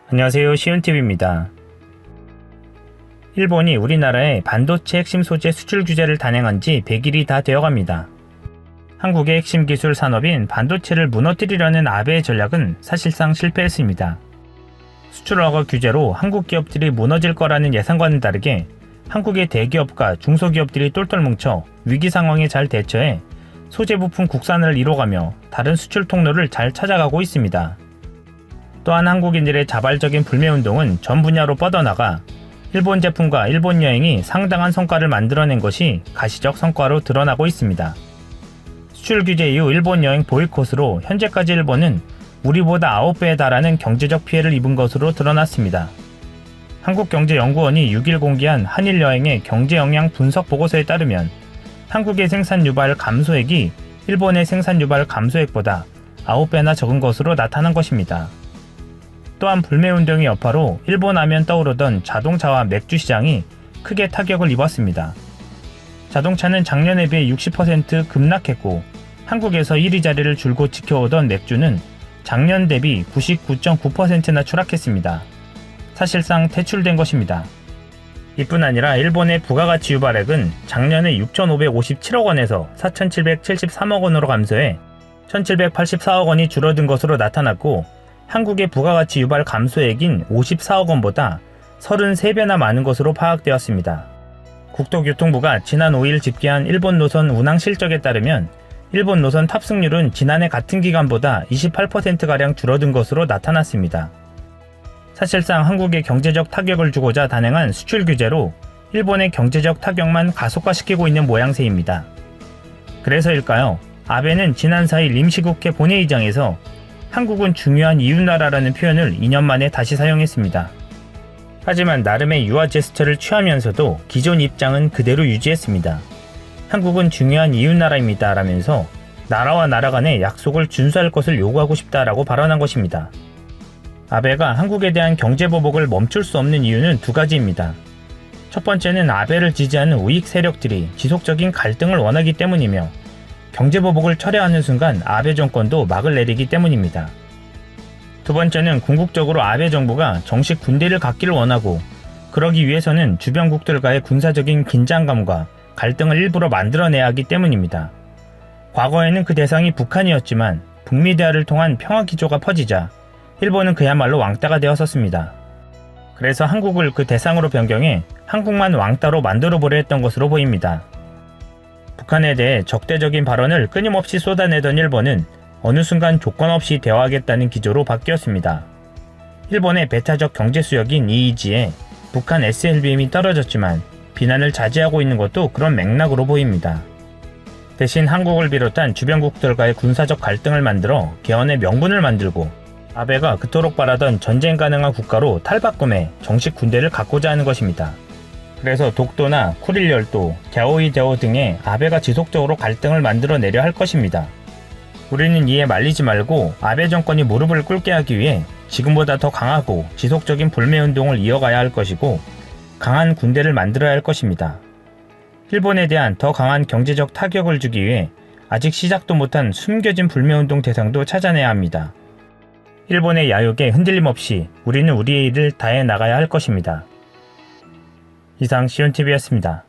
안녕하세요, 시온TV입니다. 일본이 우리나라에 반도체 핵심 소재 수출 규제를 단행한 지 100일이 다 되어갑니다. 한국의 핵심 기술 산업인 반도체를 무너뜨리려는 아베의 전략은 사실상 실패했습니다. 수출 허가 규제로 한국 기업들이 무너질 거라는 예상과는 다르게 한국의 대기업과 중소기업들이 똘똘 뭉쳐 위기 상황에 잘 대처해 소재 부품 국산을 이뤄가며 다른 수출 통로를 잘 찾아가고 있습니다. 또한 한국인들의 자발적인 불매운동은 전 분야로 뻗어나가 일본 제품과 일본 여행이 상당한 성과를 만들어낸 것이 가시적 성과로 드러나고 있습니다. 수출 규제 이후 일본 여행 보이콧으로 현재까지 일본은 우리보다 9배에 달하는 경제적 피해를 입은 것으로 드러났습니다. 한국경제연구원이 6일 공개한 한일 여행의 경제 영향 분석 보고서에 따르면 한국의 생산 유발 감소액이 일본의 생산 유발 감소액보다 9배나 적은 것으로 나타난 것입니다. 또한 불매운동의 여파로 일본 하면 떠오르던 자동차와 맥주 시장이 크게 타격을 입었습니다. 자동차는 작년에 비해 60% 급락했고 한국에서 1위 자리를 줄곧 지켜오던 맥주는 작년 대비 99.9%나 추락했습니다. 사실상 퇴출된 것입니다. 이뿐 아니라 일본의 부가가치 유발액은 작년에 6,557억 원에서 4,773억 원으로 감소해 1,784억 원이 줄어든 것으로 나타났고 한국의 부가가치 유발 감소액인 54억 원보다 33배나 많은 것으로 파악되었습니다. 국토교통부가 지난 5일 집계한 일본 노선 운항 실적에 따르면 일본 노선 탑승률은 지난해 같은 기간보다 28%가량 줄어든 것으로 나타났습니다. 사실상 한국에 경제적 타격을 주고자 단행한 수출 규제로 일본의 경제적 타격만 가속화시키고 있는 모양새입니다. 그래서일까요? 아베는 지난 4일 임시국회 본회의장에서 한국은 중요한 이웃나라라는 표현을 2년 만에 다시 사용했습니다. 하지만 나름의 유화 제스처를 취하면서도 기존 입장은 그대로 유지했습니다. 한국은 중요한 이웃나라입니다 라면서 나라와 나라 간의 약속을 준수할 것을 요구하고 싶다라고 발언한 것입니다. 아베가 한국에 대한 경제보복을 멈출 수 없는 이유는 두 가지입니다. 첫 번째는 아베를 지지하는 우익 세력들이 지속적인 갈등을 원하기 때문이며 경제보복을 철회하는 순간 아베 정권도 막을 내리기 때문입니다. 두 번째는 궁극적으로 아베 정부가 정식 군대를 갖기를 원하고 그러기 위해서는 주변국들과의 군사적인 긴장감과 갈등을 일부러 만들어내야 하기 때문입니다. 과거에는 그 대상이 북한이었지만 북미 대화를 통한 평화 기조가 퍼지자 일본은 그야말로 왕따가 되었었습니다. 그래서 한국을 그 대상으로 변경해 한국만 왕따로 만들어보려 했던 것으로 보입니다. 북한에 대해 적대적인 발언을 끊임없이 쏟아내던 일본은 어느 순간 조건 없이 대화하겠다는 기조로 바뀌었습니다. 일본의 배타적 경제 수역인 EEZ에 북한 SLBM이 떨어졌지만 비난을 자제하고 있는 것도 그런 맥락으로 보입니다. 대신 한국을 비롯한 주변국들과의 군사적 갈등을 만들어 개헌의 명분을 만들고 아베가 그토록 바라던 전쟁 가능한 국가로 탈바꿈해 정식 군대를 갖고자 하는 것입니다. 그래서 독도나 쿠릴 열도, 갸오이 대오 등의 아베가 지속적으로 갈등을 만들어내려 할 것입니다. 우리는 이에 말리지 말고 아베 정권이 무릎을 꿇게 하기 위해 지금보다 더 강하고 지속적인 불매운동을 이어가야 할 것이고 강한 군대를 만들어야 할 것입니다. 일본에 대한 더 강한 경제적 타격을 주기 위해 아직 시작도 못한 숨겨진 불매운동 대상도 찾아내야 합니다. 일본의 야욕에 흔들림 없이 우리는 우리의 일을 다해 나가야 할 것입니다. 이상 시온TV였습니다.